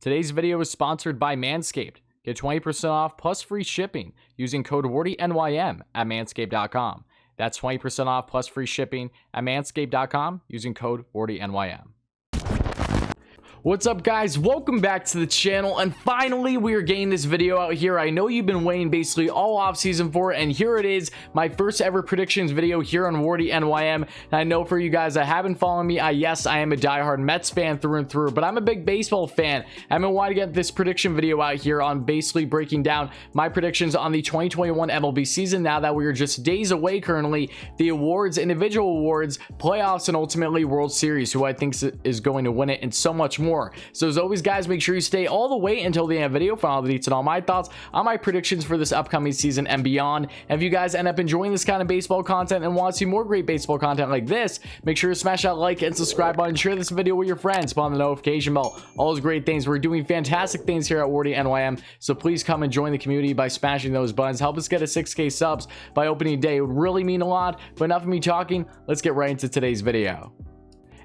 Today's video is sponsored by Manscaped. Get 20% off plus free shipping using code WardyNYM at manscaped.com. That's 20% off plus free shipping at manscaped.com using code WardyNYM. What's up, guys? Welcome back to the channel, and finally we are getting this video out here. I know you've been waiting basically all off season for it, and here it is, my first ever predictions video here on WardyNYM. And I know for you guys that haven't followed me, yes, I am a diehard Mets fan through and through, but I'm a big baseball fan. I've been wanting to get this prediction video out here on basically breaking down my predictions on the 2021 MLB season. Now that we are just days away currently, the awards, individual awards, playoffs, and ultimately World Series, who I think is going to win it, and so much more. So as always, guys, make sure you stay all the way until the end of the video for all the deets and all my thoughts on my predictions for this upcoming season and beyond. And if you guys end up enjoying this kind of baseball content and want to see more great baseball content like this, make sure to smash that like and subscribe button, share this video with your friends, put on the notification bell, all those great things. We're doing fantastic things here at WardyNYM, so please come and join the community by smashing those buttons. Help us get a 6K subs by opening day. It would really mean a lot. But enough of me talking, let's get right into today's video.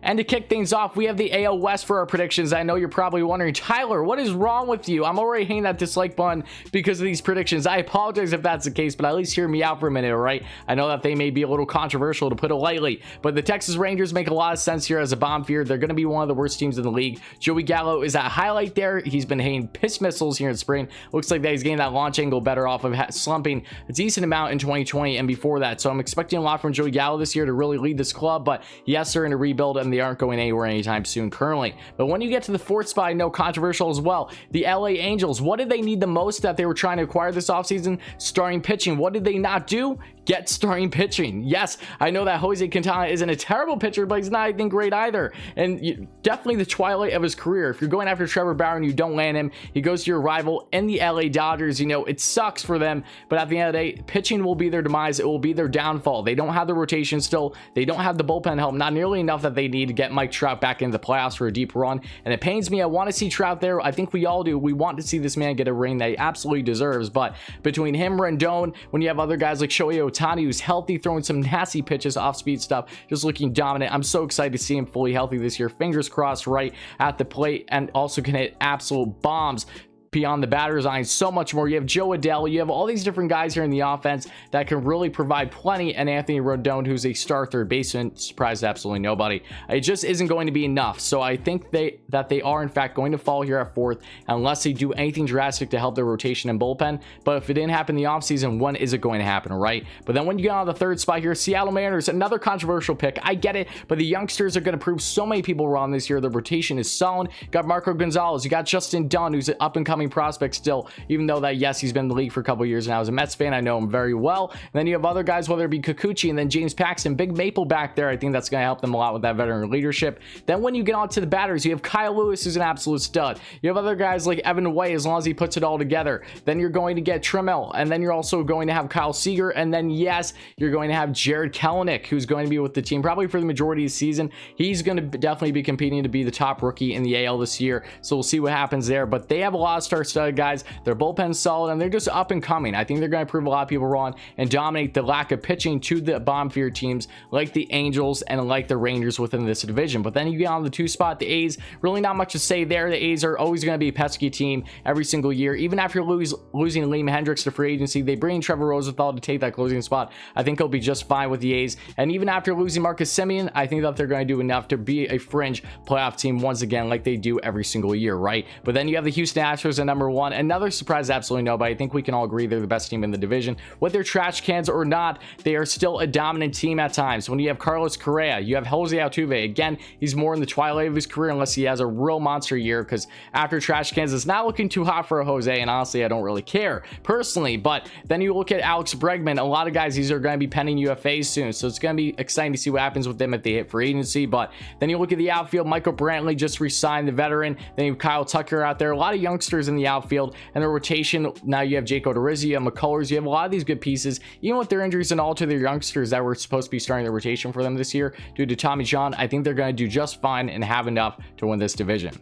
And to kick things off, we have the AL West for our predictions. I know you're probably wondering, Tyler, what is wrong with you? I'm already hitting that dislike button because of these predictions. I apologize if that's the case, but at least hear me out for a minute, all right? I know that they may be a little controversial, to put it lightly, but the Texas Rangers make a lot of sense here as a bomb fear. They're going to be one of the worst teams in the league. Joey Gallo is that highlight there. He's been hitting piss missiles here in spring. Looks like that he's getting that launch angle better off of slumping a decent amount in 2020 and before that. So I'm expecting a lot from Joey Gallo this year to really lead this club, but yes, they're in a rebuild and they aren't going anywhere anytime soon currently. But when you get to the fourth spot, I know controversial as well, the LA Angels. What did they need the most that they were trying to acquire this offseason? Starting pitching. What did they not do? Get starting pitching. Yes, I know that Jose Quintana isn't a terrible pitcher, but he's not, I think, great either. And definitely the twilight of his career. If you're going after Trevor Bauer and you don't land him, he goes to your rival in the LA Dodgers. You know, it sucks for them, but at the end of the day, pitching will be their demise. It will be their downfall. They don't have the rotation still. They don't have the bullpen help, not nearly enough that they need to get Mike Trout back into the playoffs for a deep run. And it pains me. I want to see Trout there. I think we all do. We want to see this man get a ring that he absolutely deserves. But between him, Rendon, when you have other guys like Shohei Ohtani, who's healthy, throwing some nasty pitches, off-speed stuff, just looking dominant. I'm so excited to see him fully healthy this year. Fingers crossed right at the plate, and also can hit absolute bombs beyond the batter's eye, so much more. You have Joe Adele, you have all these different guys here in the offense that can really provide plenty, and Anthony Rendon, who's a star third baseman, surprised absolutely nobody. It just isn't going to be enough. So I think that they are in fact going to fall here at fourth unless they do anything drastic to help their rotation and bullpen. But if it didn't happen in the offseason, when is it going to happen, right? But then when you get on the third spot here, Seattle Mariners, another controversial pick. I get it, but the youngsters are going to prove so many people wrong this year. The rotation is solid. You got Marco Gonzalez, you got Justin Dunn, who's an up-and-coming prospect still, even though that, yes, he's been in the league for a couple years now. As a Mets fan, I know him very well. And then you have other guys, whether it be Kikuchi and then James Paxton, Big Maple back there. I think that's going to help them a lot with that veteran leadership. Then when you get on to the batters, you have Kyle Lewis, who's an absolute stud. You have other guys like Evan Way, as long as he puts it all together. Then you're going to get Trammell, and then you're also going to have Kyle Seager, and then, yes, you're going to have Jared Kelenic, who's going to be with the team probably for the majority of the season. He's going to definitely be competing to be the top rookie in the AL this year, so we'll see what happens there. But they have a lot of star-studded guys. Their bullpen's solid, and they're just up and coming. I think they're going to prove a lot of people wrong and dominate the lack of pitching to the bomb fear teams like the Angels and like the Rangers within this division. But then you get on the two spot, the A's. Really not much to say there. The A's are always going to be a pesky team every single year. Even after losing Liam Hendricks to free agency, they bring in Trevor Rosenthal to take that closing spot. I think he'll be just fine with the A's. And even after losing Marcus Semien, I think that they're going to do enough to be a fringe playoff team once again, like they do every single year, right? But then you have the Houston Astros at number one. Another surprise, absolutely nobody. I think we can all agree they're the best team in the division. Whether they're trash cans or not, they are still a dominant team at times. When you have Carlos Correa, you have Jose Altuve. Again, he's more in the twilight of his career unless he has a real monster year, because after trash cans, it's not looking too hot for a Jose, and honestly, I don't really care personally. But then you look at Alex Bregman. A lot of guys, these are going to be pending UFAs soon, so it's going to be exciting to see what happens with them if they hit free agency. But then you look at the outfield. Michael Brantley just re-signed, the veteran. Then you have Kyle Tucker out there. A lot of youngsters in the outfield, and the rotation, now you have Jake Odorizzi, you have McCullers, you have a lot of these good pieces, even with their injuries and all to their youngsters that were supposed to be starting the rotation for them this year due to Tommy John. I think they're going to do just fine and have enough to win this division.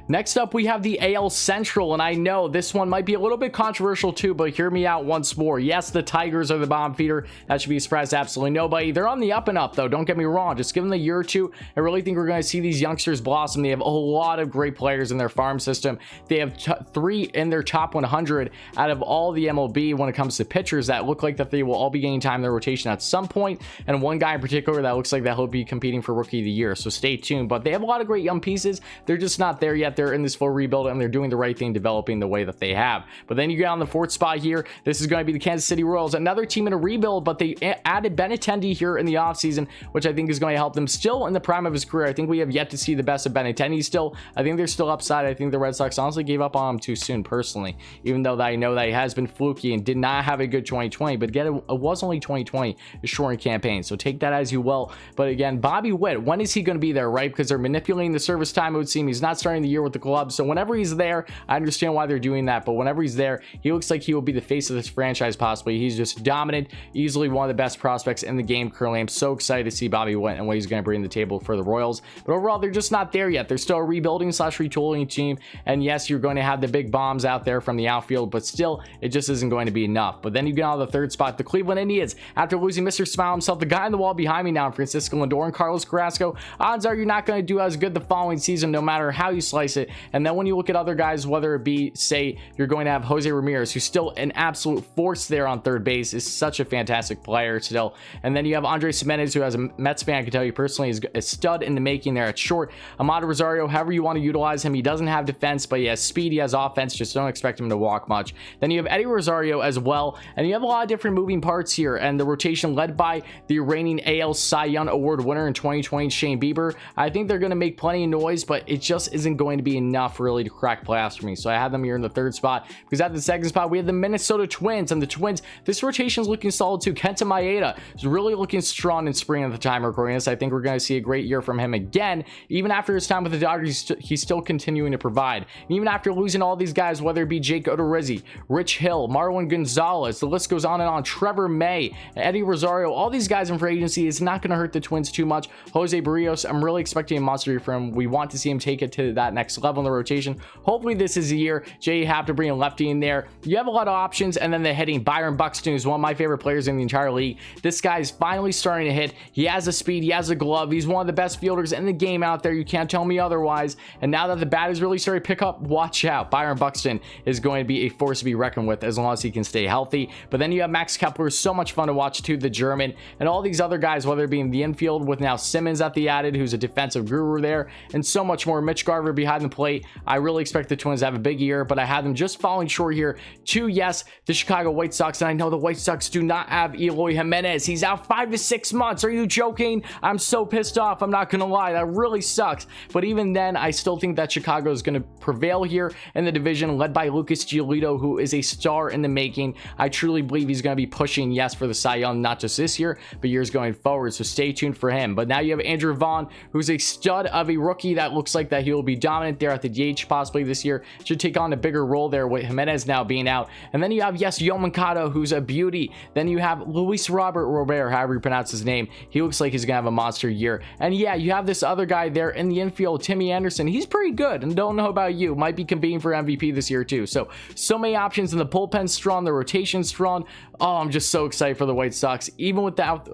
Next up, we have the AL Central, and I know this one might be a little bit controversial too, but hear me out once more. Yes, the Tigers are the bottom feeder. That should be a surprise to absolutely nobody. They're on the up and up, though. Don't get me wrong. Just give them a year or two. I really think we're going to see these youngsters blossom. They have a lot of great players in their farm system. They have 3 in their top 100 out of all the MLB when it comes to pitchers that look like that they will all be getting time in their rotation at some point, and one guy in particular that looks like that he'll be competing for Rookie of the Year, so stay tuned. But they have a lot of great young pieces. They're just not there yet. They're in this full rebuild, and they're doing the right thing, developing the way that they have. But then you get on the 4th spot here. This is going to be the Kansas City Royals, another team in a rebuild, but they added Benintendi here in the offseason, which I think is going to help them. Still in the prime of his career. I think we have yet to see the best of Benintendi still. I think they're still upside. I think the Red Sox honestly gave up on him too soon personally, even though I know that he has been fluky and did not have a good 2020. But again, it was only 2020, a shortened campaign, so take that as you will. But again, Bobby Witt, when is he going to be there, right? Because they're manipulating the service time, it would seem. He's not starting the year with the club, so whenever he's there, I understand why they're doing that, but whenever he's there, he looks like he will be the face of this franchise possibly. He's just dominant, easily one of the best prospects in the game currently. I'm so excited to see Bobby Witt and what he's going to bring to the table for the Royals, but overall, they're just not there yet. They're still a rebuilding / retooling team, and yes, you're going to have the big bombs out there from the outfield, but still, it just isn't going to be enough. But then you get on the 3rd spot, the Cleveland Indians, after losing Mr. Smile himself, the guy on the wall behind me now, Francisco Lindor and Carlos Carrasco. Odds are you're not going to do as good the following season, no matter how you slice it. And then when you look at other guys, whether it be, say, you're going to have Jose Ramirez, who's still an absolute force there on 3rd base, is such a fantastic player still. And then you have Andres Gimenez, who, as a Mets fan, I can tell you personally, is a stud in the making there at short. Amador Rosario, however you want to utilize him, he doesn't have defense, but he has speed, he has offense, just don't expect him to walk much. Then you have Eddie Rosario as well, and you have a lot of different moving parts here, and the rotation led by the reigning AL Cy Young Award winner in 2020, Shane Bieber. I think they're going to make plenty of noise, but it just isn't going to be enough really to crack playoffs for me. So I have them here in the 3rd spot, because at the 2nd spot, we have the Minnesota Twins, and the Twins, this rotation is looking solid too. Kenta Maeda is really looking strong in spring at the time of recording this. I think we're going to see a great year from him again. Even after his time with the Dodgers, he's still continuing to provide. And even after losing all these guys, whether it be Jake Odorizzi, Rich Hill, Marwin Gonzalez, the list goes on and on, Trevor May, Eddie Rosario, all these guys in free agency, is not going to hurt the Twins too much. Jose Barrios, I'm really expecting a monster year from him. We want to see him take it to that next level in the rotation. Hopefully this is the year. Jay, you have to bring a lefty in there. You have a lot of options, and then the hitting. Byron Buxton is one of my favorite players in the entire league. This guy is finally starting to hit. He has a speed, he has a glove, he's one of the best fielders in the game out there. You can't tell me otherwise. And now that the bat is really starting to pick up, watch out. Byron Buxton is going to be a force to be reckoned with as long as he can stay healthy. But then you have Max Kepler, so much fun to watch too, the German, and all these other guys, whether it be in the infield with now Simmons at the added, who's a defensive guru there, and so much more. Mitch Garver behind the plate. I really expect the Twins to have a big year, but I have them just falling short here to, yes, the Chicago White Sox. And I know the White Sox do not have Eloy Jimenez. He's out 5 to 6 months. Are you joking? I'm so pissed off. I'm not gonna lie, that really sucks. But even then, I still think that Chicago is going to prevail here in the division, led by Lucas Giolito, who is a star in the making. I truly believe he's going to be pushing, yes, for the Cy Young, not just this year, but years going forward, so stay tuned for him. But now you have Andrew Vaughn, who's a stud of a rookie that looks like that he will be dominant there at the DH possibly this year. Should take on a bigger role there with Jimenez now being out. And then you have, yes, Yoan Moncada, who's a beauty. Then you have Luis Robert, however you pronounce his name. He looks like he's going to have a monster year. And yeah, you have this other guy there in the infield, Timmy Anderson. He's pretty good, and don't know about you, might be competing for MVP this year too. So many options, in the bullpen's strong, the rotation's strong. Oh, I'm just so excited for the White Sox. Even without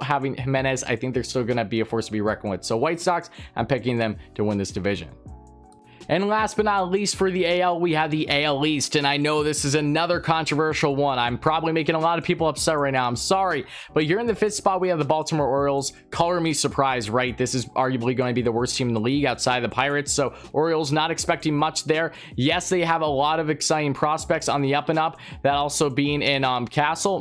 having Jimenez, I think they're still going to be a force to be reckoned with. So White Sox, I'm picking them to win this division. And last but not least, for the AL, we have the AL East, and I know this is another controversial one. I'm probably making a lot of people upset right now. I'm sorry, but here in the 5th spot, we have the Baltimore Orioles. Color me surprised, right? This is arguably going to be the worst team in the league outside the Pirates, so Orioles not expecting much there. Yes, they have a lot of exciting prospects on the up and up, that also being in Mount Castle,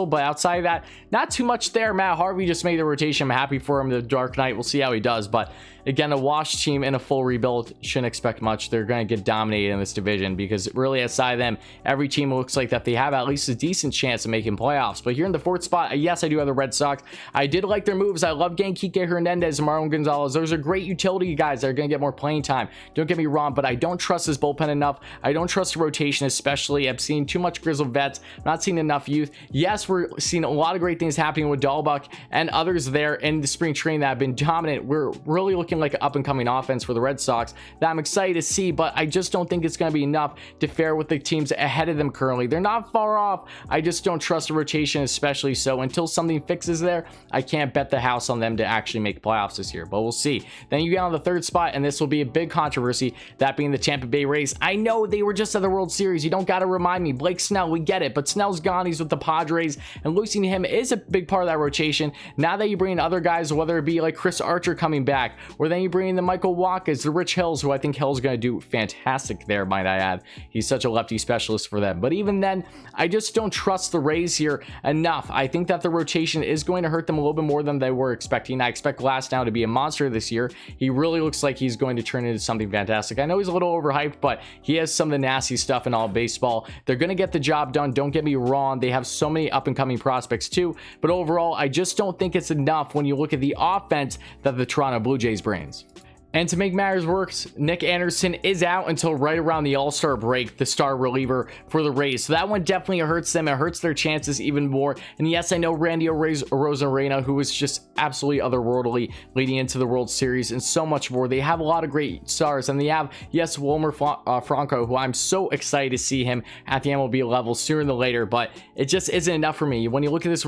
but outside of that, not too much there. Matt Harvey just made the rotation. I'm happy for him, the Dark Knight. We'll see how he does, but again, a washed team in a full rebuild shouldn't expect much. They're going to get dominated in this division, because really aside them, every team looks like that they have at least a decent chance of making playoffs. But here in the 4th spot, yes, I do have the Red Sox. I did like their moves. I love getting Kike Hernandez and Marwin Gonzalez. Those are great utility guys that are going to get more playing time. Don't get me wrong, but I don't trust this bullpen enough. I don't trust the rotation, especially. I've seen too much grizzled vets. I'm not seeing enough youth. Yes, we're seeing a lot of great things happening with Dahlbuck and others there in the spring training that have been dominant. We're really looking like an up-and-coming offense for the Red Sox that I'm excited to see, but I just don't think it's going to be enough to fare with the teams ahead of them currently. They're not far off. I just don't trust the rotation, especially so. Until something fixes there, I can't bet the house on them to actually make playoffs this year, but we'll see. Then you get on the third spot, and this will be a big controversy, that being the Tampa Bay Rays. I know they were just at the World Series. You don't got to remind me. Blake Snell, we get it, but Snell's gone. He's with the Padres, and losing him is a big part of that rotation. Now that you bring in other guys, whether it be like Chris Archer coming back, or then you bring in the Michael Wakas, the Rich Hills, who I think Hill's going to do fantastic there, might I add. He's such a lefty specialist for them. But even then, I just don't trust the Rays here enough. I think that the rotation is going to hurt them a little bit more than they were expecting. I expect Glasnow to be a monster this year. He really looks like he's going to turn into something fantastic. I know he's a little overhyped, but he has some of the nasty stuff in all baseball. They're going to get the job done. Don't get me wrong. They have so many up-and-coming prospects too, but overall, I just don't think it's enough when you look at the offense that the Toronto Blue Jays brings. And to make matters worse, Nick Anderson is out until right around the All-Star break, the star reliever for the Rays. So that one definitely hurts them. It hurts their chances even more. And yes, I know Randy Arozarena, who was just absolutely otherworldly leading into the World Series, and so much more. They have a lot of great stars, and they have, yes, Wilmer Franco, who I'm so excited to see him at the MLB level sooner than later, but it just isn't enough for me. When you look at this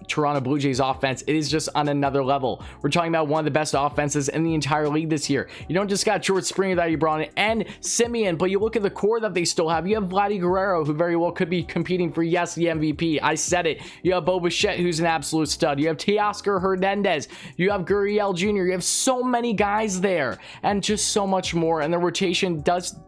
Toronto Blue Jays offense, it is just on another level. We're talking about one of the best offenses in the entire league this year. You don't just got George Springer that you brought in and Simeon, but you look at the core that they still have. You have Vladdy Guerrero, who very well could be competing for, yes, the MVP. I said it. You have Bo Bichette, who's an absolute stud. You have Teoscar Hernandez. You have Gurriel Jr. You have so many guys there, and just so much more. And the rotation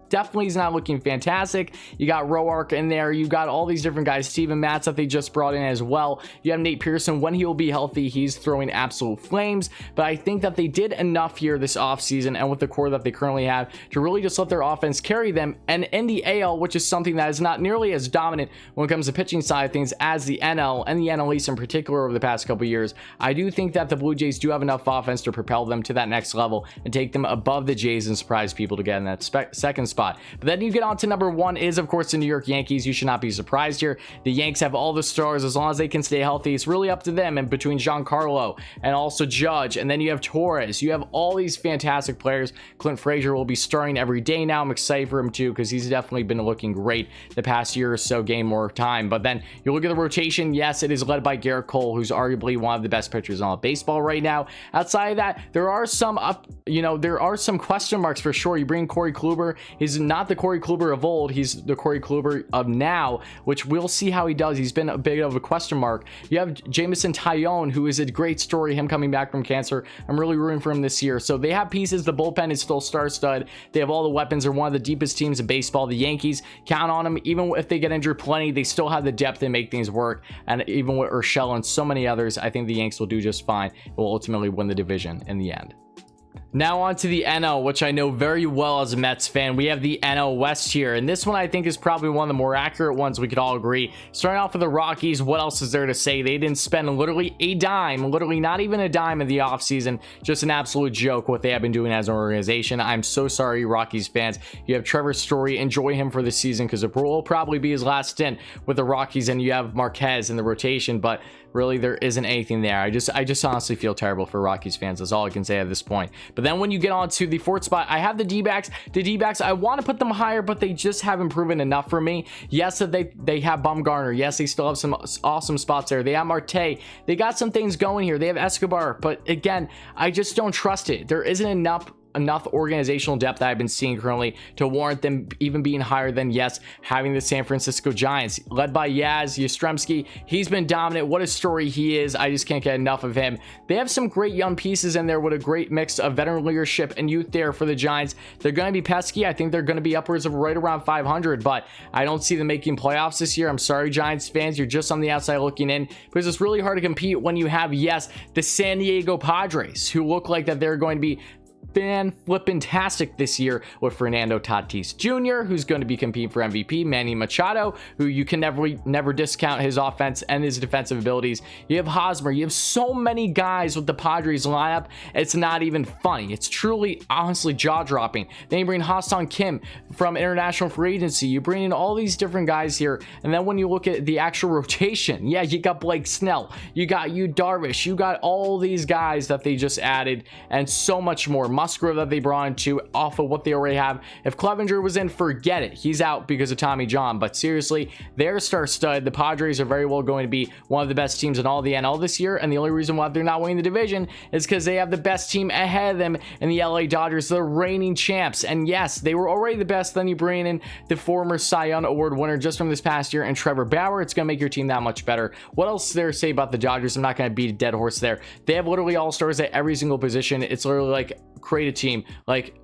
definitely is not looking fantastic. You got Roark in there. You got all these different guys. Steven Matz that they just brought in as well. You have Nate Pearson. When he will be healthy, he's throwing absolute flames. But I think that they did enough here this offseason and with the core that they currently have to really just let their offense carry them. And in the AL, which is something that is not nearly as dominant when it comes to pitching side of things as the NL and the NL East in particular over the past couple years, I do think that the Blue Jays do have enough offense to propel them to that next level and take them above the Jays and surprise people to get in that second spot. But then you get on to number one is, of course, the New York Yankees. You should not be surprised here. The Yanks have all the stars as long as they can stay healthy. It's really up to them, and between Giancarlo and also Judge, and then you have Torres. You have all these fantastic players. Clint Frazier will be starting every day now. I'm excited for him too, because he's definitely been looking great the past year or so, gained more time. But then you look at the rotation. Yes, it is led by Garrett Cole, who's arguably one of the best pitchers in all of baseball right now. Outside of that, there are some question marks for sure. You bring Corey Kluber. He's not the Corey Kluber of old. He's the Corey Kluber of now, which we'll see how he does. He's been a bit of a question mark. You have Jameson Taillon, who is a great story, him coming back from cancer. I'm really rooting for him this year. So they have pieces. The bullpen is still star-stud. They have all the weapons. They're one of the deepest teams in baseball. The Yankees, count on them. Even if they get injured plenty, they still have the depth to make things work. And even with Urshela and so many others, I think the Yanks will do just fine. Will ultimately win the division in the end. Now on to the NL, which I know very well as a Mets fan. We have the NL West here, and this one I think is probably one of the more accurate ones, we could all agree. Starting off with the Rockies, what else is there to say? They didn't spend literally a dime, literally not even a dime in the offseason. Just an absolute joke what they have been doing as an organization. I'm so sorry, Rockies fans. You have Trevor Story. Enjoy him for the season, because it will probably be his last stint with the Rockies, and you have Marquez in the rotation, but really there isn't anything there. I just honestly feel terrible for Rockies fans. That's all I can say at this point. But then when you get on to the fourth spot, I have the D-backs. The D-backs, I want to put them higher, but they just haven't proven enough for me. Yes, that they have Bumgarner. Yes, they still have some awesome spots there. They have Marte. They got some things going here. They have Escobar, but again, I just don't trust it. There isn't enough organizational depth that I've been seeing currently to warrant them even being higher than, yes, having the San Francisco Giants led by Yaz Yastrzemski. He's been dominant. What a story he is. I just can't get enough of him. They have some great young pieces in there with a great mix of veteran leadership and youth there for the Giants. They're going to be pesky. I think they're going to be upwards of right around 500, but I don't see them making playoffs this year. I'm sorry, Giants fans. You're just on the outside looking in, because it's really hard to compete when you have, yes, the San Diego Padres, who look like that they're going to be fan-flippin-tastic this year, with Fernando Tatis Jr., who's going to be competing for MVP, Manny Machado, who you can never discount his offense and his defensive abilities. You have Hosmer. You have so many guys with the Padres lineup, it's not even funny. It's truly, honestly, jaw-dropping. Then you bring Ha-Seong Kim from international free agency. You bring in all these different guys here, and then when you look at the actual rotation, yeah, you got Blake Snell, you got Yu Darvish, you got all these guys that they just added, and so much more. Musgrove that they brought into off of what they already have. If Clevenger was in, forget it. He's out because of Tommy John. But seriously, they're star stud. The Padres are very well going to be one of the best teams in all the NL this year. And the only reason why they're not winning the division is because they have the best team ahead of them in the LA Dodgers, the reigning champs. And yes, they were already the best. Then you bring in the former Cy Young Award winner just from this past year and Trevor Bauer. It's going to make your team that much better. What else is there to say about the Dodgers? I'm not going to beat a dead horse there. They have literally all-stars at every single position. It's literally like create a team. Like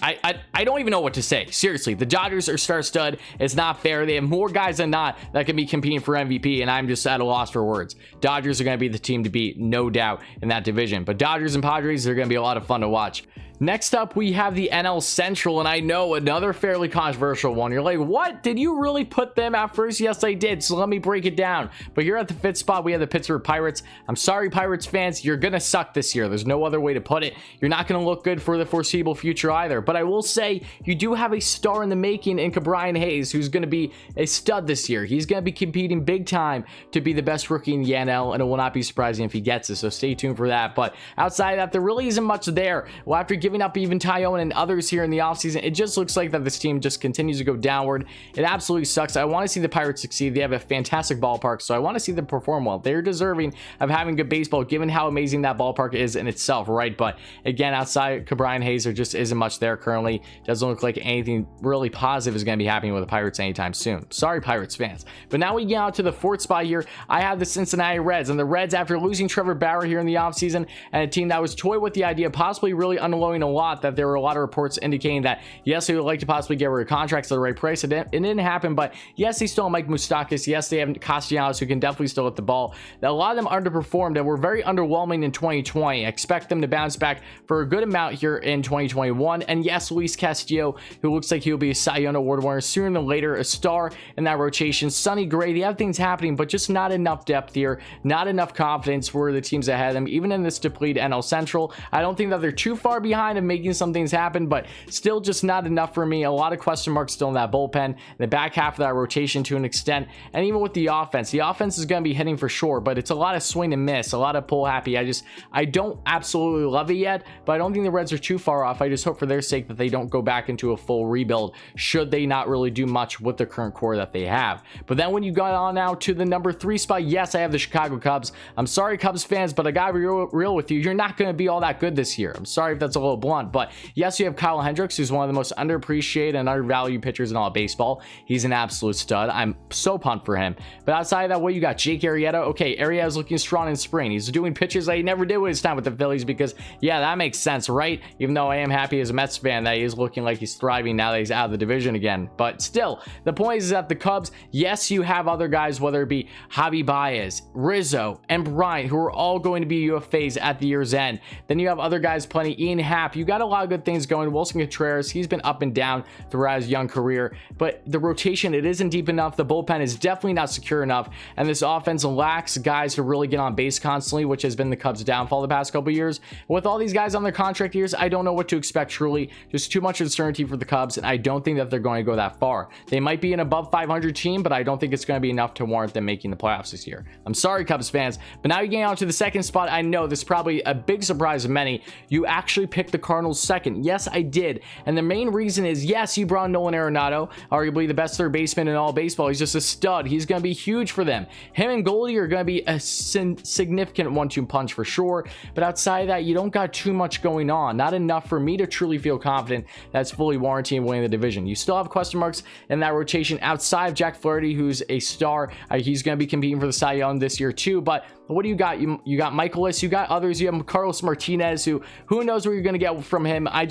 I don't even know what to say. Seriously, the Dodgers are star stud. It's not fair. They have more guys than not that can be competing for MVP, and I'm just at a loss for words. Dodgers are going to be the team to beat, no doubt, in that division. But Dodgers and Padres are going to be a lot of fun to watch. Next up, we have the NL Central, and I know another fairly controversial one. You're like, what? Did you really put them at first? Yes, I did, so let me break it down. But here at the fifth spot, we have the Pittsburgh Pirates. I'm sorry, Pirates fans, you're going to suck this year. There's no other way to put it. You're not going to look good for the foreseeable future either. But I will say, you do have a star in the making in Brian Hayes, who's going to be a stud this year. He's going to be competing big time to be the best rookie in the NL, and it will not be surprising if he gets it, so stay tuned for that. But outside of that, there really isn't much there. Well, after giving up even Tyone and others here in the offseason, it just looks like that this team just continues to go downward. It absolutely sucks. I want to see the Pirates succeed. They have a fantastic ballpark, so I want to see them perform well. They're deserving of having good baseball, given how amazing that ballpark is in itself, right? But again, outside Brian Hayes, there just isn't much there currently. Doesn't look like anything really positive is going to be happening with the Pirates anytime soon. Sorry, Pirates fans. But now we get out to the fourth spot here. I have the Cincinnati Reds, and the Reds, after losing Trevor Bauer here in the offseason, and a team that was toyed with the idea of possibly really unloading a lot, that there were a lot of reports indicating that yes, they would like to possibly get rid of contracts at the right price. It didn't happen, but yes, they still have Mike Moustakas. Yes, they have Castellanos, who can definitely still hit the ball. Now, a lot of them underperformed and were very underwhelming in 2020. I expect them to bounce back for a good amount here in 2021. And yes, Luis Castillo, who looks like he'll be a Cy Young Award winner sooner than later, a star in that rotation. Sonny Gray, they have things happening, but just not enough depth here, not enough confidence for the teams ahead of them, even in this depleted NL Central. I don't think that they're too far behind of making some things happen, but still just not enough for me. A lot of question marks still in that bullpen, the back half of that rotation to an extent, and even with the offense is going to be hitting for sure, but it's a lot of swing and miss, a lot of pull happy. I don't absolutely love it yet, but I don't think the Reds are too far off. I just hope for their sake that they don't go back into a full rebuild, should they not really do much with the current core that they have. But then when you got on now to the number 3 spot, yes, I have the Chicago Cubs. I'm sorry, Cubs fans, but I gotta be real with you. You're not going to be all that good this year. I'm sorry if that's a little blunt, but yes, you have Kyle Hendricks, who's one of the most underappreciated and undervalued pitchers in all of baseball. He's an absolute stud. I'm so pumped for him. But outside of that, what you got? Jake Arrieta. Okay, Arrieta's looking strong in spring. He's doing pitches that he never did with his time with the Phillies, because yeah, that makes sense, right? Even though I am happy as a Mets fan that he is looking like he's thriving now that he's out of the division again. But still, the point is that the Cubs, yes, you have other guys, whether it be Javi Baez, Rizzo, and Bryant, who are all going to be UFAs at the year's end. Then you have other guys plenty. Ian Happ. You got a lot of good things going. Wilson Contreras, he's been up and down throughout his young career, but the rotation, it isn't deep enough. The bullpen is definitely not secure enough, and this offense lacks guys to really get on base constantly, which has been the Cubs' downfall the past couple years. With all these guys on their contract years, I don't know what to expect truly. There's too much uncertainty for the Cubs, and I don't think that they're going to go that far. They might be an above 500 team, but I don't think it's going to be enough to warrant them making the playoffs this year. I'm sorry, Cubs fans, but now you're getting on to the second spot. I know this is probably a big surprise of many. You actually picked the Cardinals second. Yes, I did, and the main reason is, yes, you brought Nolan Arenado, arguably the best third baseman in all baseball. He's just a stud. He's going to be huge for them. Him and Goldie are going to be a significant 1-2 punch for sure, but outside of that, you don't got too much going on. Not enough for me to truly feel confident that's fully warranted winning the division. You still have question marks in that rotation outside of Jack Flaherty, who's a star. He's going to be competing for the Cy Young this year too, but what do you got? You got Michaelis, you got others, you have Carlos Martinez, who knows what you're going to get from him. I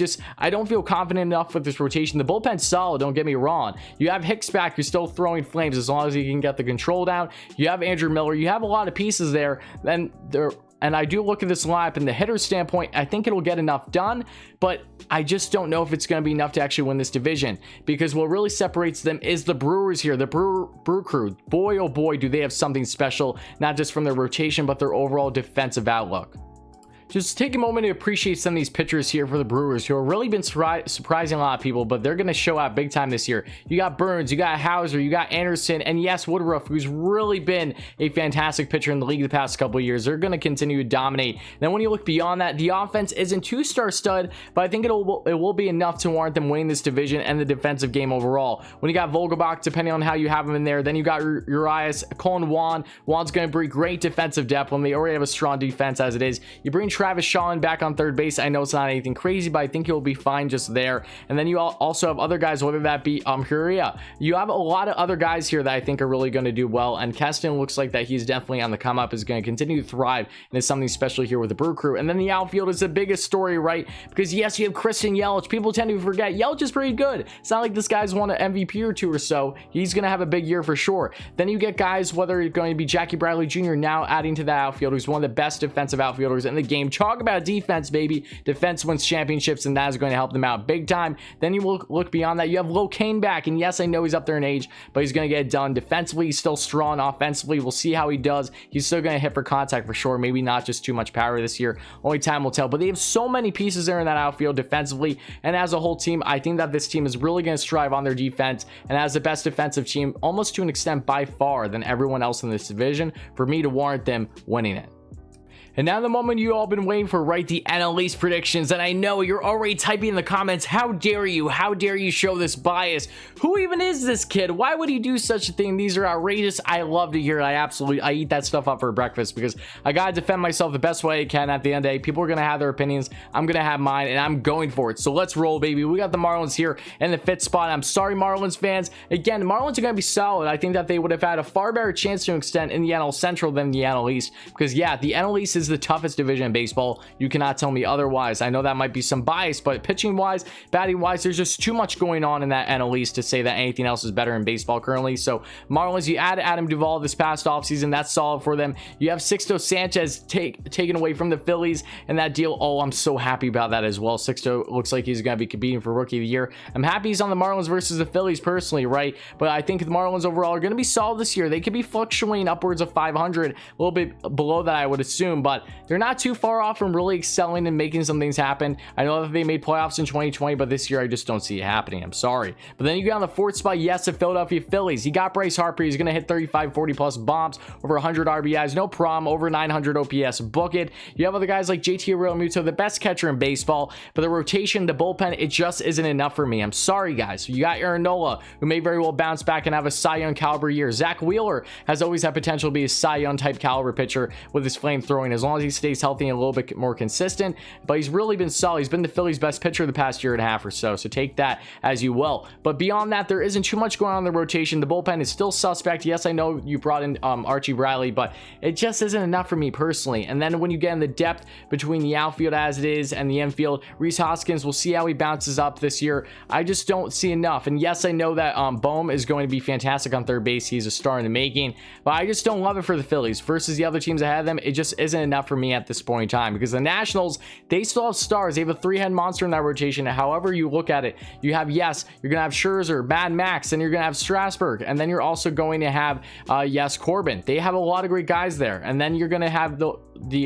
don't feel confident enough with this rotation. The bullpen's solid, don't get me wrong. You have Hicks back, who's still throwing flames as long as he can get the control down. You have Andrew Miller. You have a lot of pieces there. And I do look at this lineup in the hitter standpoint. I think it'll get enough done, but I just don't know if it's going to be enough to actually win this division, because what really separates them is the Brewers here, the Brew Crew. Boy, oh boy, do they have something special, not just from their rotation, but their overall defensive outlook. Just take a moment to appreciate some of these pitchers here for the Brewers who have really been surprising a lot of people, but they're going to show out big time this year. You got Burns, you got Hauser, you got Anderson, and yes, Woodruff, who's really been a fantastic pitcher in the league the past couple of years. They're going to continue to dominate. Then when you look beyond that, the offense isn't two-star stud, but I think it will be enough to warrant them winning this division and the defensive game overall. When you got Vogelbach, depending on how you have him in there, then you got Urias, Colin Juan. Juan's going to bring great defensive depth when they already have a strong defense as it is. You bring Travis Shaw back on third base. I know it's not anything crazy, but I think he'll be fine just there. And then you also have other guys, whether that be Huria. You have a lot of other guys here that I think are really going to do well, and Keston looks like that he's definitely on the come up, is going to continue to thrive, and is something special here with the Brew Crew. And then the outfield is the biggest story, right? Because yes, you have Christian Yelich. People tend to forget Yelich is pretty good. It's not like this guy's won an MVP or two or so. He's going to have a big year for sure. Then you get guys, whether it's going to be Jackie Bradley Jr. now adding to that outfield, who's one of the best defensive outfielders in the game. Talk about defense, baby. Defense wins championships, and that is going to help them out big time. Then you look beyond that. You have Locaine back, and yes, I know he's up there in age, but he's going to get it done. Defensively, he's still strong. Offensively, we'll see how he does. He's still going to hit for contact for sure. Maybe not just too much power this year. Only time will tell. But they have so many pieces there in that outfield defensively, and as a whole team, I think that this team is really going to strive on their defense, and as the best defensive team, almost to an extent by far than everyone else in this division, for me to warrant them winning it. And now the moment you all been waiting for, right? The NL East predictions. And I know you're already typing in the comments, how dare you? How dare you show this bias? Who even is this kid? Why would he do such a thing? These are outrageous. I love to hear it. I eat that stuff up for breakfast because I gotta defend myself the best way I can. At the end of the day, people are gonna have their opinions. I'm gonna have mine, and I'm going for it. So let's roll, baby. We got the Marlins here in the fifth spot. I'm sorry, Marlins fans. Again, the Marlins are gonna be solid. I think that they would have had a far better chance to extend in the NL Central than the NL East, because yeah, the NL East is the toughest division in baseball. You cannot tell me otherwise. I know that might be some bias, but pitching wise, batting wise, there's just too much going on in that NL East to say that anything else is better in baseball currently. So Marlins, you add Adam Duvall this past offseason. That's solid for them. You have Sixto Sanchez taken away from the Phillies and that deal. Oh, I'm so happy about that as well. Sixto looks like he's going to be competing for Rookie of the Year. I'm happy he's on the Marlins versus the Phillies personally, right? But I think the Marlins overall are going to be solid this year. They could be fluctuating upwards of 500, a little bit below that I would assume, but they're not too far off from really excelling and making some things happen. I know that they made playoffs in 2020, but this year I just don't see it happening. I'm sorry. But then you get on the fourth spot, yes, the Philadelphia Phillies. You got Bryce Harper. He's going to hit 35, 40 plus bombs, over 100 RBIs, no problem, over 900 OPS. Book it. You have other guys like JT Realmuto, the best catcher in baseball, but the rotation, the bullpen, it just isn't enough for me. I'm sorry, guys. You got Aaron Nola, who may very well bounce back and have a Cy Young caliber year. Zach Wheeler has always had potential to be a Cy Young type caliber pitcher with his flame throwing, as long as he stays healthy and a little bit more consistent. But he's really been solid. He's been the Phillies' best pitcher the past year and a half or so. So take that as you will. But beyond that, there isn't too much going on in the rotation. The bullpen is still suspect. Yes, I know you brought in Archie Bradley, but it just isn't enough for me personally. And then when you get in the depth between the outfield as it is and the infield, Rhys Hoskins, we'll see how he bounces up this year. I just don't see enough. And yes, I know that Bohm is going to be fantastic on third base. He's a star in the making, but I just don't love it for the Phillies versus the other teams ahead of them. It just isn't enough for me at this point in time, because the Nationals, they still have stars. They have a three-head monster in that rotation. However you look at it, you have, yes, you're gonna have Scherzer, Mad Max, and you're gonna have Strasburg, and then you're also going to have yes, Corbin. They have a lot of great guys there. And then you're gonna have the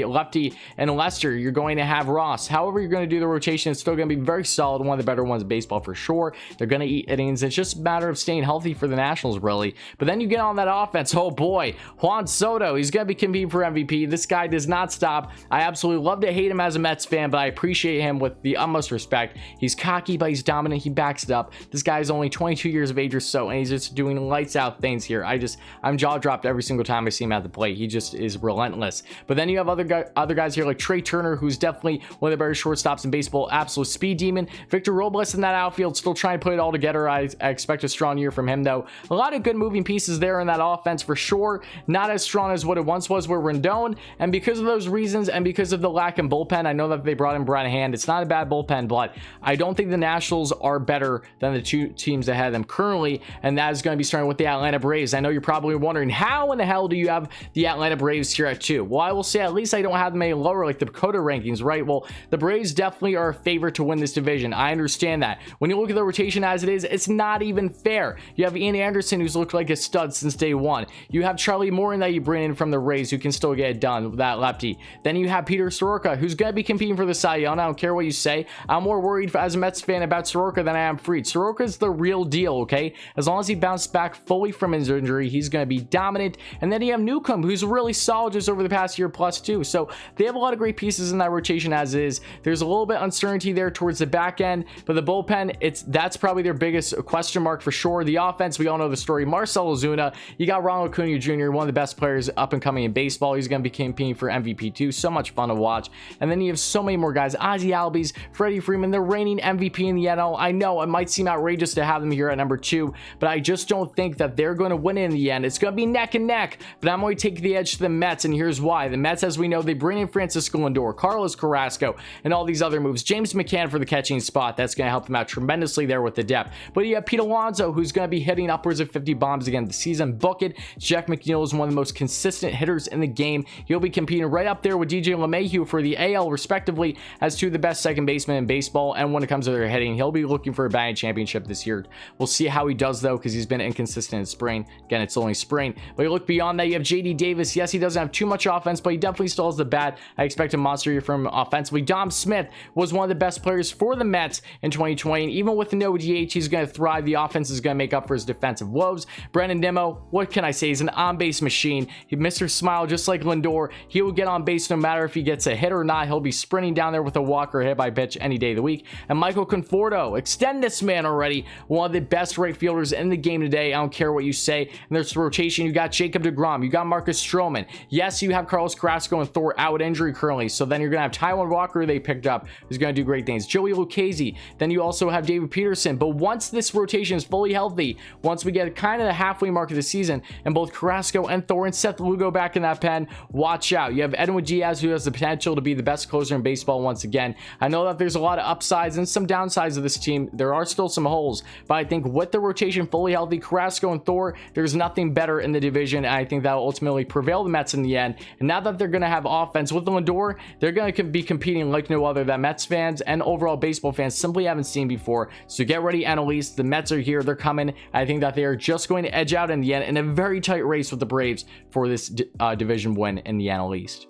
lefty and Lester. You're going to have Ross. However you're going to do the rotation, it's still going to be very solid, one of the better ones in baseball for sure. They're going to eat innings. It's just a matter of staying healthy for the Nationals, really. But then you get on that offense. Oh boy, Juan Soto, he's going to be competing for MVP. This guy does not stop. I absolutely love to hate him as a Mets fan, but I appreciate him with the utmost respect. He's cocky, but he's dominant. He backs it up. This guy is only 22 years of age or so, and he's just doing lights out things here. I'm jaw dropped every single time I see him at the plate. He just is relentless. But then you have other guys here like Trey Turner, who's definitely one of the better shortstops in baseball, absolute speed demon. Victor Robles in that outfield, still trying to put it all together. I expect a strong year from him though. A lot of good moving pieces there in that offense for sure. Not as strong as what it once was with Rendon, and because of those reasons and because of the lack in bullpen, I know that they brought in Brad Hand. It's not a bad bullpen, but I don't think the Nationals are better than the two teams that had them currently, and that is going to be starting with the Atlanta Braves. I know you're probably wondering, how in the hell do you have the Atlanta Braves here at 2? Well, I will say at least I don't have them any lower like the Dakota rankings, right? Well, the Braves definitely are a favorite to win this division. I understand that. When you look at the rotation as it is, it's not even fair. You have Ian Anderson, who's looked like a stud since day one. You have Charlie Morton that you bring in from the Rays, who can still get it done with that lefty. Then you have Peter Soroka, who's going to be competing for the Cy Young. I don't care what you say. I'm more worried as a Mets fan about Soroka than I am Fried. Soroka's the real deal, okay? As long as he bounced back fully from his injury, he's going to be dominant. And then you have Newcomb, who's really solid just over the past year plus too. So they have a lot of great pieces in that rotation as is. There's a little bit uncertainty there towards the back end, but the bullpen, that's probably their biggest question mark for sure. The offense, we all know the story. Marcell Ozuna, you got Ronald Acuna Jr., one of the best players up and coming in baseball. He's going to be competing for MVP too. So much fun to watch. And then you have so many more guys. Ozzie Albies, Freddie Freeman, the reigning MVP in the NL. I know it might seem outrageous to have them here at number 2, but I just don't think that they're going to win in the end. It's going to be neck and neck, but I'm going to take the edge to the Mets, and here's why. The Mets, as we know, they bring in Francisco Lindor, Carlos Carrasco, and all these other moves. James McCann for the catching spot. That's going to help them out tremendously there with the depth. But you have Pete Alonso, who's going to be hitting upwards of 50 bombs again this season. Book it. Jeff McNeil is one of the most consistent hitters in the game. He'll be competing right up there with DJ LeMahieu for the AL, respectively, as two of the best second basemen in baseball. And when it comes to their hitting, he'll be looking for a batting championship this year. We'll see how he does, though, because he's been inconsistent in spring. Again, it's only spring. But you look beyond that, you have JD Davis. Yes, he doesn't have too much offense, but he definitely still has the bat. I expect a monster year from him offensively. Dom Smith was one of the best players for the Mets in 2020. And even with no DH, he's going to thrive. The offense is going to make up for his defensive woes. Brandon Nimmo, what can I say? He's an on-base machine. Mr. Smile, just like Lindor. He will get on base no matter if he gets a hit or not. He'll be sprinting down there with a walk or a hit by pitch any day of the week. And Michael Conforto, extend this man already. One of the best right fielders in the game today. I don't care what you say. And there's rotation. You got Jacob deGrom. You got Marcus Stroman. Yes, you have Carlos Carrasco and Thor out with injury currently. So then you're going to have Taijuan Walker they picked up, who's going to do great things. Joey Lucchesi. Then you also have David Peterson. But once this rotation is fully healthy, once we get kind of the halfway mark of the season, and both Carrasco and Thor and Seth Lugo back in that pen, watch out. You have Edwin Diaz, who has the potential to be the best closer in baseball once again. I know that there's a lot of upsides and some downsides of this team. There are still some holes, but I think with the rotation fully healthy, Carrasco and Thor, there's nothing better in the division, and I think that will ultimately prevail the Mets in the end. And now that they're going to have offense with Lindor, they're going to be competing like no other that Mets fans and overall baseball fans simply haven't seen before. So get ready, NL East. The Mets are here. They're coming. I think that they are just going to edge out in the end in a very tight race with the Braves for this division win in the NL East.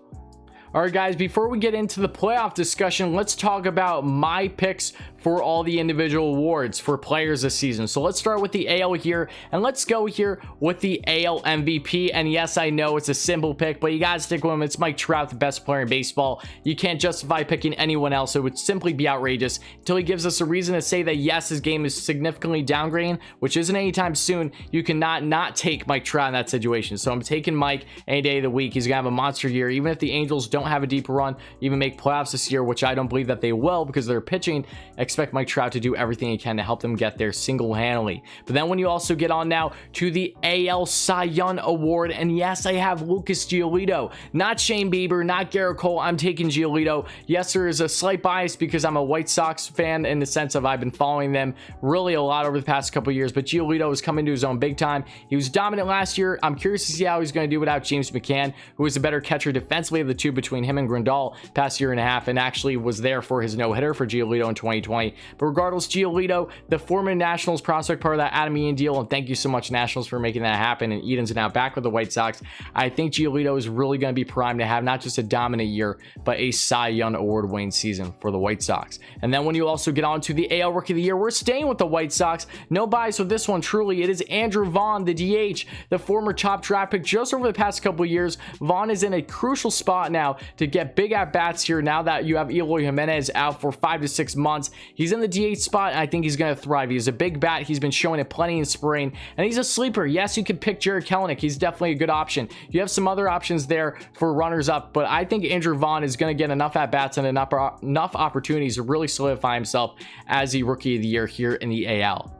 All right, guys, before we get into the playoff discussion, let's talk about my picks for all the individual awards for players this season. So let's start with the AL here, and let's go here with the AL MVP. And yes, I know it's a simple pick, but you got to stick with him. It's Mike Trout, the best player in baseball. You can't justify picking anyone else. It would simply be outrageous until he gives us a reason to say that, yes, his game is significantly downgrading, which isn't anytime soon. You cannot not take Mike Trout in that situation. So I'm taking Mike any day of the week. He's going to have a monster year. Even if the Angels don't have a deep run, even make playoffs this year, which I don't believe that they will because they're pitching, expect Mike Trout to do everything he can to help them get there single-handedly. But then when you also get on now to the AL Cy Young Award, and yes, I have Lucas Giolito, not Shane Bieber, not Garrett Cole. I'm taking Giolito. Yes, there is a slight bias because I'm a White Sox fan in the sense of I've been following them really a lot over the past couple years, but Giolito is coming to his own big time. He was dominant last year. I'm curious to see how he's going to do without James McCann, who was a better catcher defensively of the two between him and Grandal past year and a half, and actually was there for his no-hitter for Giolito in 2020. But regardless, Giolito, the former Nationals prospect, part of that Adam Eaton deal, and thank you so much, Nationals, for making that happen, and Eaton's now back with the White Sox. I think Giolito is really going to be primed to have not just a dominant year, but a Cy Young Award-winning season for the White Sox. And then when you also get on to the AL Rookie of the Year, we're staying with the White Sox. No bias with this one, truly. It is Andrew Vaughn, the DH, the former top draft pick just over the past couple of years. Vaughn is in a crucial spot now to get big at-bats here now that you have Eloy Jimenez out for 5 to 6 months. He's in the DH spot, and I think he's going to thrive. He's a big bat. He's been showing it plenty in spring, and he's a sleeper. Yes, you could pick Jared Kelenic. He's definitely a good option. You have some other options there for runners-up, but I think Andrew Vaughn is going to get enough at-bats and enough opportunities to really solidify himself as the Rookie of the Year here in the AL.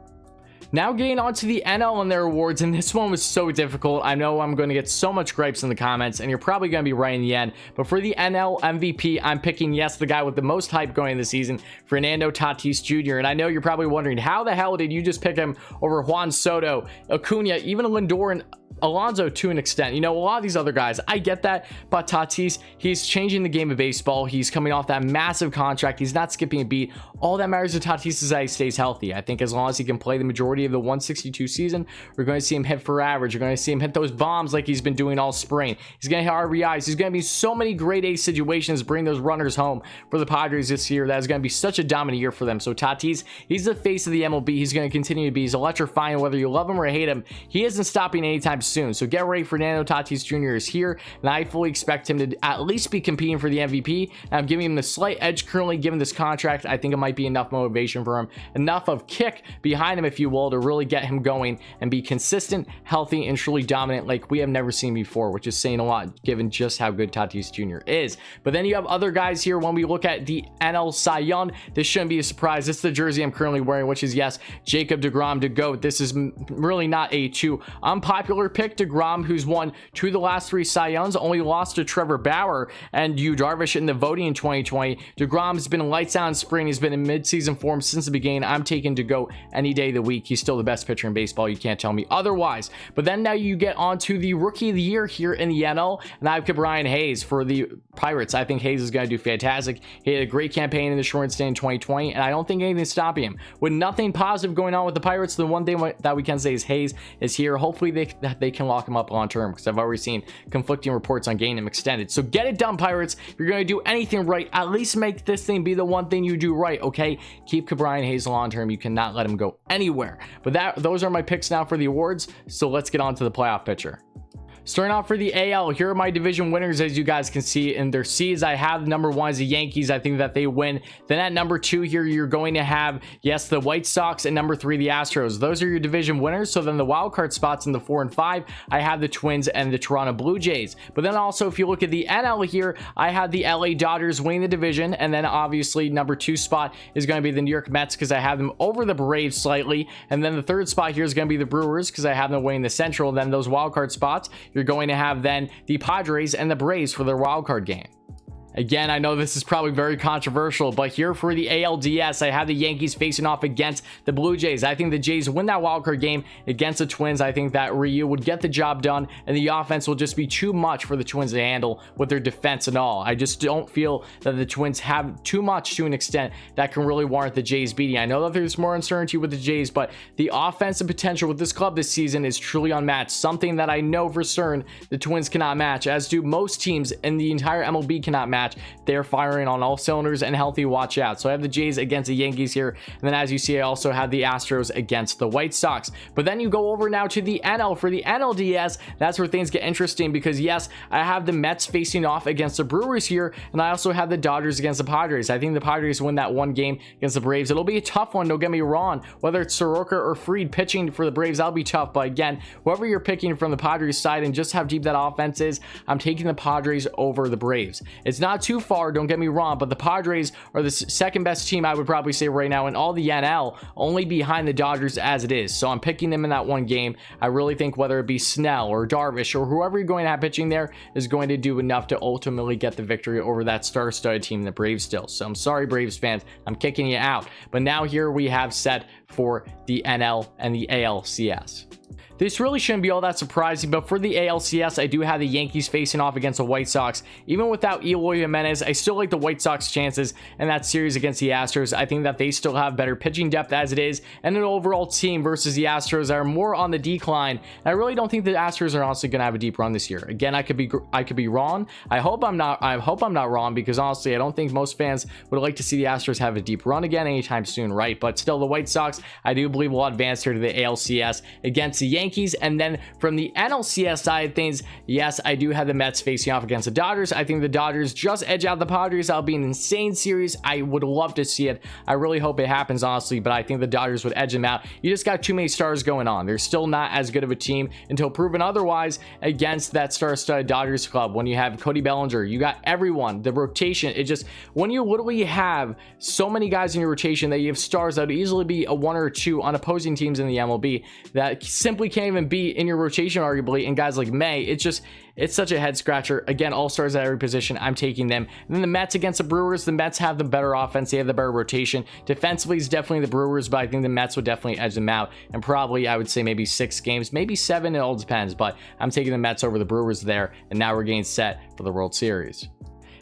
Now getting on to the NL and their awards, and this one was so difficult. I know I'm going to get so much gripes in the comments, and you're probably going to be right in the end. But for the NL MVP, I'm picking, yes, the guy with the most hype going into the season, Fernando Tatis Jr. And I know you're probably wondering, how the hell did you just pick him over Juan Soto, Acuna, even Lindor, and Alonso to an extent. You know, a lot of these other guys, I get that, but Tatis, he's changing the game of baseball. He's coming off that massive contract. He's not skipping a beat. All that matters to Tatis is that he stays healthy. I think as long as he can play the majority of the 162 season, we're going to see him hit for average. You're going to see him hit those bombs like he's been doing all spring. He's going to hit RBIs. He's going to be so many grade A situations, bring those runners home for the Padres this year. That is going to be such a dominant year for them. So Tatis, he's the face of the MLB. He's going to continue to be. He's electrifying, whether you love him or hate him. He isn't stopping anytime soon. So get ready. Fernando Tatis Jr. is here, and I fully expect him to at least be competing for the MVP. And I'm giving him the slight edge currently given this contract. I think it might be enough motivation for him, enough of kick behind him, if you will, to really get him going and be consistent, healthy, and truly dominant like we have never seen before, which is saying a lot given just how good Tatis Jr. is. But then you have other guys here. When we look at the NL Cy Young, this shouldn't be a surprise. This is the jersey I'm currently wearing, which is, yes, Jacob deGrom to GOAT. This is really not a too unpopular pick. deGrom, who's won 2 of the last 3 Cy Youngs, only lost to Trevor Bauer and Yu Darvish in the voting in 2020. deGrom's been lights out in spring. He's been in midseason form since the beginning. I'm taking to go any day of the week. He's still the best pitcher in baseball. You can't tell me otherwise. But then now you get on to the rookie of the year here in the NL, and I've got Brian Hayes for the Pirates. I think Hayes is going to do fantastic. He had a great campaign in the short stint in 2020, and I don't think anything's stopping him. With nothing positive going on with the Pirates, the one thing that we can say is Hayes is here. Hopefully they can lock him up long term, because I've already seen conflicting reports on getting him extended. So get it done, Pirates. If you're going to do anything right, at least make this thing be the one thing you do right, okay? Keep Brian Hayes long term. You cannot let him go anywhere. But those are my picks now for the awards, so let's get on to the playoff picture. Starting off for the AL, here are my division winners, as you guys can see in their C's. I have number 1 is the Yankees. I think that they win. Then at number 2 here, you're going to have, yes, the White Sox, and number 3, the Astros. Those are your division winners. So then the wild card spots in the 4 and 5, I have the Twins and the Toronto Blue Jays. But then also, if you look at the NL here, I have the LA Dodgers winning the division. And then obviously number 2 spot is going to be the New York Mets, because I have them over the Braves slightly. And then the 3rd spot here is going to be the Brewers, because I have them winning the Central. And then those wild card spots, you're going to have then the Padres and the Braves for their wild card game. Again, I know this is probably very controversial, but here for the ALDS, I have the Yankees facing off against the Blue Jays. I think the Jays win that wildcard game against the Twins. I think that Ryu would get the job done, and the offense will just be too much for the Twins to handle with their defense and all. I just don't feel that the Twins have too much to an extent that can really warrant the Jays beating. I know that there's more uncertainty with the Jays, but the offensive potential with this club this season is truly unmatched, something that I know for certain the Twins cannot match, as do most teams in the entire MLB cannot match. They're firing on all cylinders and healthy. Watch out. So I have the Jays against the Yankees here, and then as you see, I also have the Astros against the White Sox. But then you go over now to the NL for the NLDS. That's where things get interesting, because yes, I have the Mets facing off against the Brewers here, and I also have the Dodgers against the Padres. I think the Padres win that one game against the Braves. It'll be a tough one, don't get me wrong. Whether it's Soroka or Fried pitching for the Braves, that'll be tough. But again, whoever you're picking from the Padres side and just how deep that offense is, I'm taking the Padres over the Braves. It's not too far, don't get me wrong, but the Padres are the second best team, I would probably say right now in all the NL, only behind the Dodgers as it is. So I'm picking them in that one game. I really think whether it be Snell or Darvish or whoever you're going to have pitching there is going to do enough to ultimately get the victory over that star-studded team, the Braves still. So I'm sorry, Braves fans, I'm kicking you out. But now here we have set for the NL and the ALCS. This really shouldn't be all that surprising, but for the ALCS, I do have the Yankees facing off against the White Sox. Even without Eloy Jimenez, I still like the White Sox chances in that series against the Astros. I think that they still have better pitching depth as it is, and an overall team versus the Astros are more on the decline. And I really don't think the Astros are honestly going to have a deep run this year. Again, I could be wrong. I hope I'm not wrong, because honestly, I don't think most fans would like to see the Astros have a deep run again anytime soon, right? But still, the White Sox, I do believe, will advance here to the ALCS against the Yankees. And then from the NLCS side of things, yes, I do have the Mets facing off against the Dodgers. I think the Dodgers just edge out the Padres. That'll be an insane series. I would love to see it. I really hope it happens, honestly, but I think the Dodgers would edge them out. You just got too many stars going on. They're still not as good of a team until proven otherwise against that star-studded Dodgers club. When you have Cody Bellinger, you got everyone. The rotation, it just, when you literally have so many guys in your rotation that you have stars that would easily be a 1 or 2 on opposing teams in the MLB that simply can't even be in your rotation arguably, and guys like May, it's such a head scratcher. Again, all-stars at every position, I'm taking them. And then the Mets against the Brewers, the Mets have the better offense, they have the better rotation. Defensively is definitely the Brewers, but I think the Mets would definitely edge them out, and probably I would say maybe 6 games, maybe 7, it all depends, but I'm taking the Mets over the Brewers there, and now we're getting set for the World Series.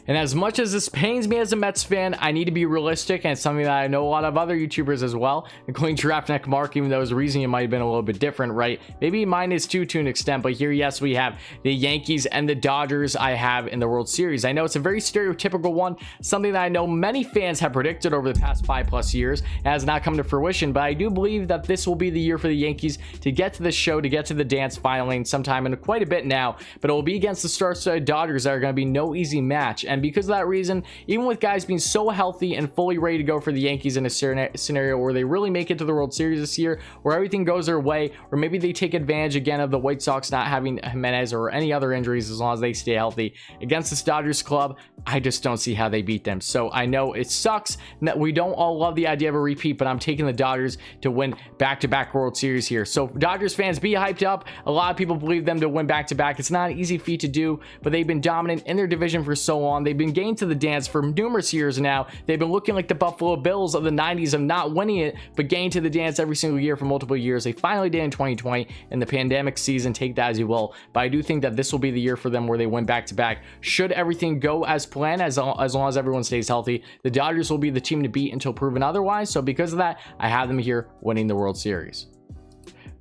And as much as this pains me as a Mets fan, I need to be realistic, and it's something that I know a lot of other YouTubers as well, including Draftneck Mark, even though his reasoning might have been a little bit different, right? Maybe mine is too to an extent, but here, yes, we have the Yankees and the Dodgers I have in the World Series. I know it's a very stereotypical one, something that I know many fans have predicted over the past 5+ years, and has not come to fruition, but I do believe that this will be the year for the Yankees to get to the show, to get to the dance finally, and sometime in quite a bit now, but it will be against the star-studded Dodgers that are going to be no easy match. And because of that reason, even with guys being so healthy and fully ready to go for the Yankees in a scenario where they really make it to the World Series this year, where everything goes their way, or maybe they take advantage again of the White Sox not having Jimenez or any other injuries as long as they stay healthy against this Dodgers club, I just don't see how they beat them. So I know it sucks that we don't all love the idea of a repeat, but I'm taking the Dodgers to win back-to-back World Series here. So Dodgers fans, be hyped up. A lot of people believe them to win back-to-back. It's not an easy feat to do, but they've been dominant in their division for so long. They've been getting to the dance for numerous years now. They've been looking like the Buffalo Bills of the 90s of not winning it, but getting to the dance every single year for multiple years. They finally did in 2020 in the pandemic season, take that as you will, but I do think that this will be the year for them where they win back-to-back. Should everything go as planned, as long as everyone stays healthy, the Dodgers will be the team to beat until proven otherwise. So because of that, I have them here winning the World Series.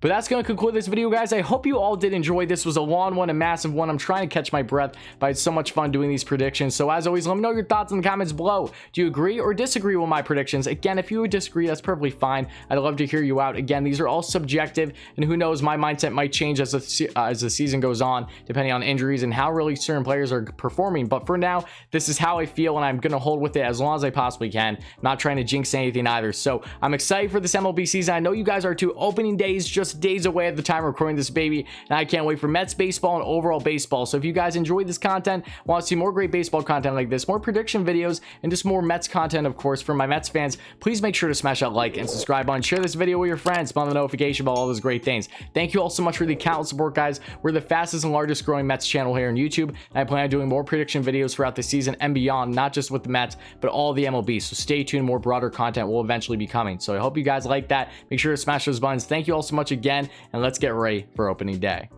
But that's going to conclude this video, guys. I hope you all did enjoy. This was a long one, a massive one. I'm trying to catch my breath, but it's so much fun doing these predictions. So as always, let me know your thoughts in the comments below. Do you agree or disagree with my predictions? Again, if you would disagree, that's perfectly fine. I'd love to hear you out. Again, these are all subjective, and who knows, my mindset might change as the season goes on, depending on injuries and how really certain players are performing. But for now, this is how I feel, and I'm going to hold with it as long as I possibly can. Not trying to jinx anything either. So I'm excited for this MLB season. I know you guys are too. Opening days just days away at the time of recording this baby, and I can't wait for Mets baseball and overall baseball. So if you guys enjoyed this content, want to see more great baseball content like this, more prediction videos, and just more Mets content, of course, for my Mets fans, please make sure to smash that like and subscribe button, share this video with your friends, bell the notification bell, all those great things. Thank you all so much for the countless support, guys. We're the fastest and largest growing Mets channel here on YouTube, and I plan on doing more prediction videos throughout the season and beyond, not just with the Mets, but all the MLB. So stay tuned, more broader content will eventually be coming. So I hope you guys like that. Make sure to smash those buttons. Thank you all so much again, and let's get ready for opening day.